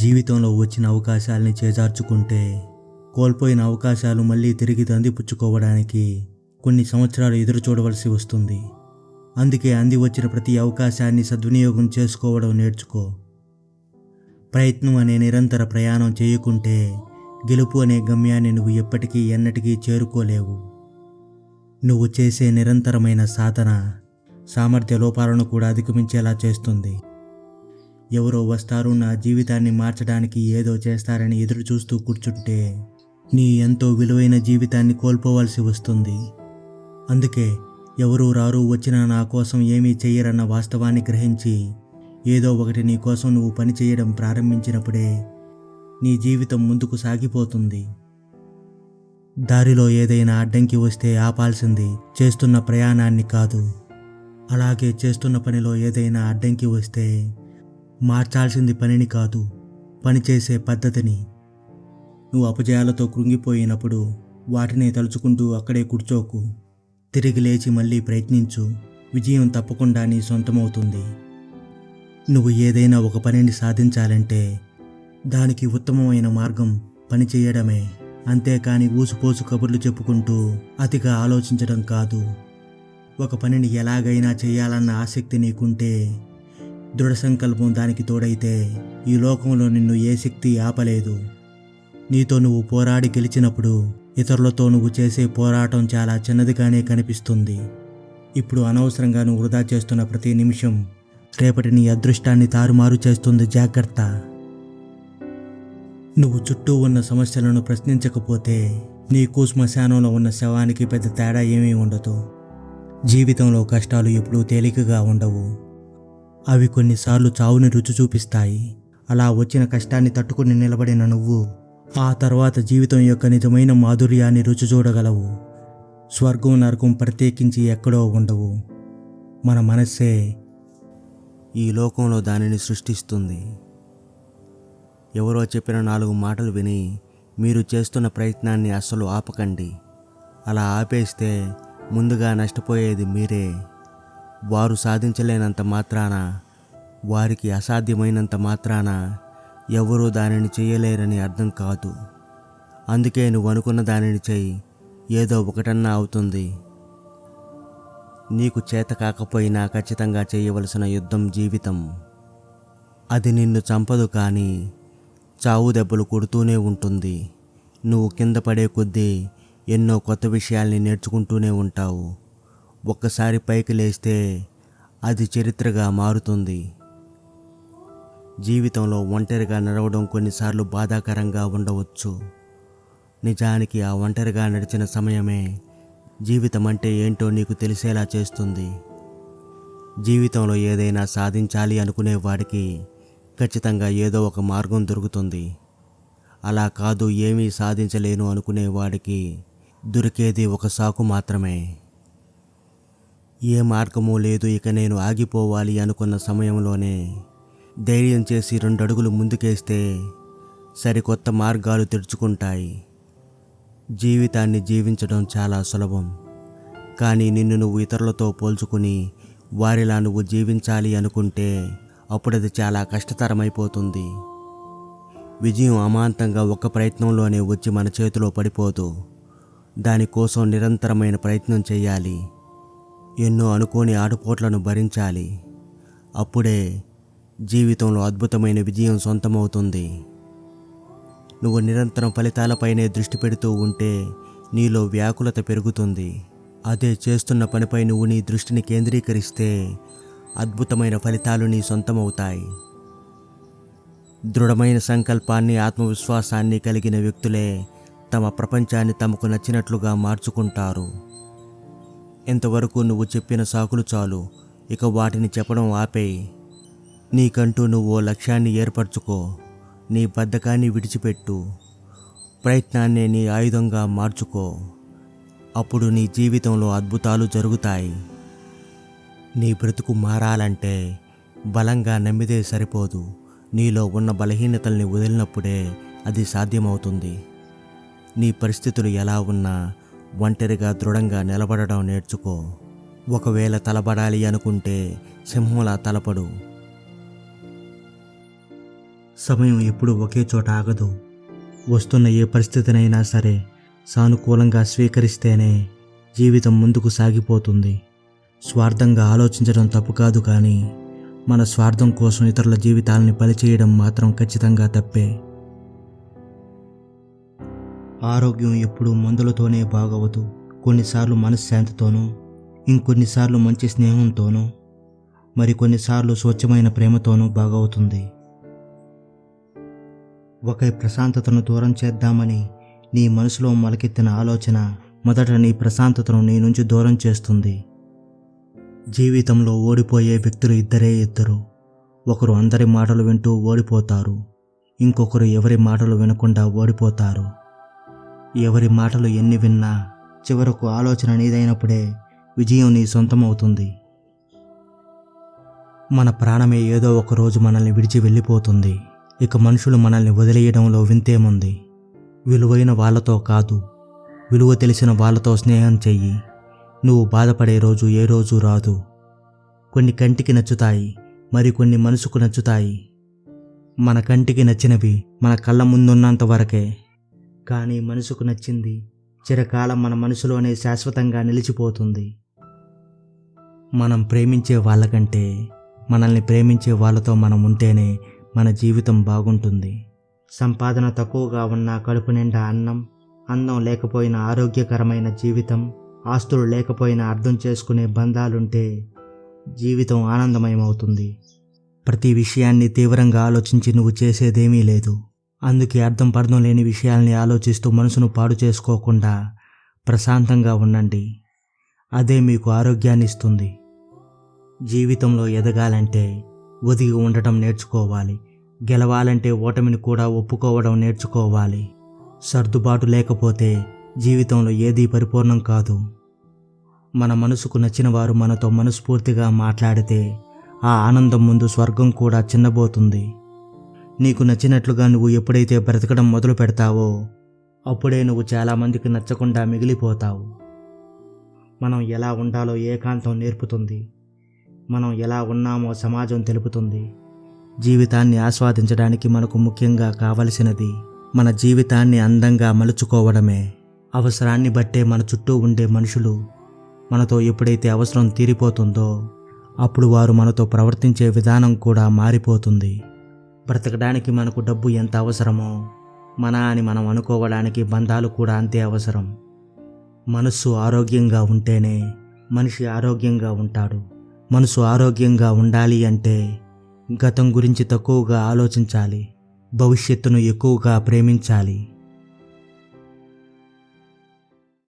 జీవితంలో వచ్చిన అవకాశాల్ని చేజార్చుకుంటే కోల్పోయిన అవకాశాలు మళ్ళీ తిరిగి అందిపుచ్చుకోవడానికి కొన్ని సంవత్సరాలు ఎదురు చూడవలసి వస్తుంది. అందుకే అంది వచ్చిన ప్రతి అవకాశాన్ని సద్వినియోగం చేసుకోవడం నేర్చుకో. ప్రయత్నం అనే నిరంతర ప్రయాణం చేయకుంటే గెలుపు అనే గమ్యాన్ని నువ్వు ఎప్పటికీ ఎన్నటికీ చేరుకోలేవు. నువ్వు చేసే నిరంతరమైన సాధన సామర్థ్య లోపాలను కూడా అధిగమించేలా చేస్తుంది. ఎవరో వస్తారు నా జీవితాన్ని మార్చడానికి ఏదో చేస్తారని ఎదురు చూస్తూ కూర్చుంటే నీ ఎంతో విలువైన జీవితాన్ని కోల్పోవాల్సి వస్తుంది. అందుకే ఎవరు రారు వచ్చినా నా కోసం ఏమీ చెయ్యరన్న వాస్తవాన్ని గ్రహించి ఏదో ఒకటి నీ కోసం నువ్వు పని చేయడం ప్రారంభించినప్పుడే నీ జీవితం ముందుకు సాగిపోతుంది. దారిలో ఏదైనా అడ్డంకి వస్తే ఆపాల్సింది చేస్తున్న ప్రయాణాన్ని కాదు, అలాగే చేస్తున్న పనిలో ఏదైనా అడ్డంకి వస్తే మార్చాల్సింది పనిని కాదు, పనిచేసే పద్ధతిని. నువ్వు అపజయాలతో కృంగిపోయినప్పుడు వాటిని తలుచుకుంటూ అక్కడే కూర్చోకు. తిరిగి లేచి మళ్ళీ ప్రయత్నించు. విజయం తప్పకుండా నీ సొంతమవుతుంది. నువ్వు ఏదైనా ఒక పనిని సాధించాలంటే దానికి ఉత్తమమైన మార్గం పని చేయడమే, అంతేకాని ఊసుపోసు కబుర్లు చెప్పుకుంటూ అతిగా ఆలోచించడం కాదు. ఒక పనిని ఎలాగైనా చేయాలన్న ఆసక్తి నీకుంటే, దృఢ సంకల్పం దానికి తోడైతే ఈ లోకంలో నిన్ను ఏ శక్తి ఆపలేదు. నీతో నువ్వు పోరాడి గెలిచినప్పుడు ఇతరులతో నువ్వు చేసే పోరాటం చాలా చిన్నదిగానే కనిపిస్తుంది. ఇప్పుడు అనవసరంగా నువ్వు వృధా చేస్తున్న ప్రతి నిమిషం రేపటి నీ అదృష్టాన్ని తారుమారు చేస్తుంది. జాగ్రత్త. నువ్వు చుట్టూ ఉన్న సమస్యలను ప్రశ్నించకపోతే నీకు శ్మశానంలో ఉన్న శవానికి పెద్ద తేడా ఏమీ ఉండదు. జీవితంలో కష్టాలు ఎప్పుడూ తేలికగా ఉండవు. అవి కొన్నిసార్లు చావుని రుచి చూపిస్తాయి. అలా వచ్చిన కష్టాన్ని తట్టుకుని నిలబడిన నువ్వు ఆ తర్వాత జీవితం యొక్క నిజమైన మాధుర్యాన్ని రుచి చూడగలవు. స్వర్గం నరకం ప్రత్యేకించి ఎక్కడో ఉండవు. మన మనస్సే ఈ లోకంలో దానిని సృష్టిస్తుంది. ఎవరో చెప్పిన 4 మాటలు విని మీరు చేస్తున్న ప్రయత్నాన్ని అస్సలు ఆపకండి. అలా ఆపేస్తే ముందుగా నష్టపోయేది మీరే. వారు సాధించలేనంత మాత్రాన, వారికి అసాధ్యమైనంత మాత్రాన ఎవరూ దానిని చేయలేరని అర్థం కాదు. అందుకే నువ్వు అనుకున్న దానిని చెయ్యి, ఏదో ఒకటన్నా అవుతుంది. నీకు చేత కాకపోయినా ఖచ్చితంగా చేయవలసిన యుద్ధం జీవితం. అది నిన్ను చంపదు, కానీ చావు దెబ్బలు కొడుతూనే ఉంటుంది. నువ్వు కింద పడే కొద్దీ ఎన్నో కొత్త విషయాల్ని నేర్చుకుంటూనే ఉంటావు. ఒక్కసారి పైకి లేస్తే అది చరిత్రగా మారుతుంది. జీవితంలో ఒంటరిగా నడవడం కొన్నిసార్లు బాధాకరంగా ఉండవచ్చు. నిజానికి ఆ ఒంటరిగా నడిచిన సమయమే జీవితం అంటే ఏంటో నీకు తెలిసేలా చేస్తుంది. జీవితంలో ఏదైనా సాధించాలి అనుకునే వాడికి ఖచ్చితంగా ఏదో ఒక మార్గం దొరుకుతుంది. అలా కాదు ఏమీ సాధించలేను అనుకునే వాడికి దొరికేది ఒక సాకు మాత్రమే. ఏ మార్గమూ లేదు, ఇక నేను ఆగిపోవాలి అనుకున్న సమయంలోనే ధైర్యం చేసి 2 అడుగులు ముందుకేస్తే సరికొత్త మార్గాలు తెరుచుకుంటాయి. జీవితాన్ని జీవించడం చాలా సులభం, కానీ నిన్ను నువ్వు ఇతరులతో పోల్చుకుని వారిలా నువ్వు జీవించాలి అనుకుంటే అప్పుడది చాలా కష్టతరమైపోతుంది. విజయం అమాంతంగా ఒక్క ప్రయత్నంలోనే వచ్చి మన చేతిలో పడిపోదు. దానికోసం నిరంతరమైన ప్రయత్నం చేయాలి. ఎన్నో అనుకోని ఆటుపోట్లను భరించాలి. అప్పుడే జీవితంలో అద్భుతమైన విజయం సొంతమవుతుంది. నువ్వు నిరంతరం ఫలితాలపైనే దృష్టి పెడుతూ ఉంటే నీలో వ్యాకులత పెరుగుతుంది. అదే చేస్తున్న పనిపై నువ్వు నీ దృష్టిని కేంద్రీకరిస్తే అద్భుతమైన ఫలితాలు నీ సొంతమవుతాయి. దృఢమైన సంకల్పాన్ని, ఆత్మవిశ్వాసాన్ని కలిగిన వ్యక్తులే తమ ప్రపంచాన్ని తమకు నచ్చినట్లుగా మార్చుకుంటారు. ఇంతవరకు నువ్వు చెప్పిన సాకులు చాలు, ఇక వాటిని చెప్పడం ఆపేయి. నీకంటూ నువ్వు లక్ష్యాన్ని ఏర్పరచుకో. నీ బద్ధకాన్ని విడిచిపెట్టు. ప్రయత్నాన్నే నీ ఆయుధంగా మార్చుకో. అప్పుడు నీ జీవితంలో అద్భుతాలు జరుగుతాయి. నీ బ్రతుకు మారాలంటే బలంగా నమ్మితే సరిపోదు. నీలో ఉన్న బలహీనతల్ని వదిలినప్పుడే అది సాధ్యమవుతుంది. నీ పరిస్థితులు ఎలా ఉన్నా ఒంటరిగా దృఢంగా నిలబడడం నేర్చుకో. ఒకవేళ తలబడాలి అనుకుంటే సింహంలా తలపడు. సమయం ఎప్పుడూ ఒకే చోట ఆగదు. వస్తున్న ఏ పరిస్థితినైనా సరే సానుకూలంగా స్వీకరిస్తేనే జీవితం ముందుకు సాగిపోతుంది. స్వార్థంగా ఆలోచించడం తప్పు కాదు, కానీ మన స్వార్థం కోసం ఇతరుల జీవితాలని బలి చేయడం మాత్రం ఖచ్చితంగా తప్పే. ఆరోగ్యం ఎప్పుడూ మందులతోనే బాగవదు. కొన్నిసార్లు మనశ్శాంతితోనూ, ఇంకొన్నిసార్లు మంచి స్నేహంతోనూ, మరికొన్నిసార్లు స్వచ్ఛమైన ప్రేమతోనూ బాగవుతుంది. ఒకరి ప్రశాంతతను దూరం చేద్దామని నీ మనసులో మొలకెత్తిన ఆలోచన మొదట నీ ప్రశాంతతను నీ నుంచి దూరం చేస్తుంది. జీవితంలో ఓడిపోయే వ్యక్తులు ఇద్దరు. ఒకరు అందరి మాటలు వింటూ ఓడిపోతారు, ఇంకొకరు ఎవరి మాటలు వినకుండా ఓడిపోతారు. ఎవరి మాటలు ఎన్ని విన్నా చివరకు ఆలోచన నీదైనప్పుడే విజయం నీ సొంతమవుతుంది. మన ప్రాణమే ఏదో ఒక రోజు మనల్ని విడిచి వెళ్ళిపోతుంది. ఇక మనుషులు మనల్ని వదిలేయడంలో వింతేముంది? విలువైన వాళ్ళతో కాదు, విలువ తెలిసిన వాళ్ళతో స్నేహం చెయ్యి. నువ్వు బాధపడే రోజు ఏ రోజు రాదు. కొన్ని కంటికి నచ్చుతాయి, మరికొన్ని మనసుకు నచ్చుతాయి. మన కంటికి నచ్చినవి మన కళ్ళ ముందున్నంత వరకే, కానీ మనసుకు నచ్చింది చిరకాలం మన మనసులోనే శాశ్వతంగా నిలిచిపోతుంది. మనం ప్రేమించే వాళ్ళకంటే మనల్ని ప్రేమించే వాళ్ళతో మనం ఉంటేనే మన జీవితం బాగుంటుంది. సంపాదన తక్కువగా ఉన్నా కడుపు నిండా అన్నం, అందం లేకపోయినా ఆరోగ్యకరమైన జీవితం, ఆస్తులు లేకపోయినా అర్థం చేసుకునే బంధాలుంటే జీవితం ఆనందమయమవుతుంది. ప్రతి విషయాన్ని తీవ్రంగా ఆలోచించి నువ్వు చేసేదేమీ లేదు. అందుకే అర్థం పర్థం లేని విషయాల్ని ఆలోచిస్తూ మనసును పాడు చేసుకోకుండా ప్రశాంతంగా ఉండండి. అదే మీకు ఆరోగ్యాన్ని ఇస్తుంది. జీవితంలో ఎదగాలంటే ఒదిగి ఉండటం నేర్చుకోవాలి. గెలవాలంటే ఓటమిని కూడా ఒప్పుకోవడం నేర్చుకోవాలి. సర్దుబాటు లేకపోతే జీవితంలో ఏదీ పరిపూర్ణం కాదు. మన మనసుకు నచ్చిన వారు మనతో మనస్ఫూర్తిగా మాట్లాడితే ఆ ఆనందం ముందు స్వర్గం కూడా చిన్నబోతుంది. నీకు నచ్చినట్లుగా నువ్వు ఎప్పుడైతే బ్రతకడం మొదలు పెడతావో అప్పుడే నువ్వు చాలామందికి నచ్చకుండా మిగిలిపోతావు. మనం ఎలా ఉండాలో ఏకాంతం నేర్పుతుంది. మనం ఎలా ఉన్నామో సమాజం తెలుపుతుంది. జీవితాన్ని ఆస్వాదించడానికి మనకు ముఖ్యంగా కావలసినది మన జీవితాన్ని అందంగా మలుచుకోవడమే. అవసరాన్ని బట్టే మన చుట్టూ ఉండే మనుషులు మనతో ఎప్పుడైతే అవసరం తీరిపోతుందో అప్పుడు వారు మనతో ప్రవర్తించే విధానం కూడా మారిపోతుంది. బ్రతకడానికి మనకు డబ్బు ఎంత అవసరమో మన అని మనం అనుకోవడానికి బంధాలు కూడా అంతే అవసరం. మనస్సు ఆరోగ్యంగా ఉంటేనే మనిషి ఆరోగ్యంగా ఉంటాడు. మనసు ఆరోగ్యంగా ఉండాలి అంటే గతం గురించి తక్కువగా ఆలోచించాలి, భవిష్యత్తును ఎక్కువగా ప్రేమించాలి.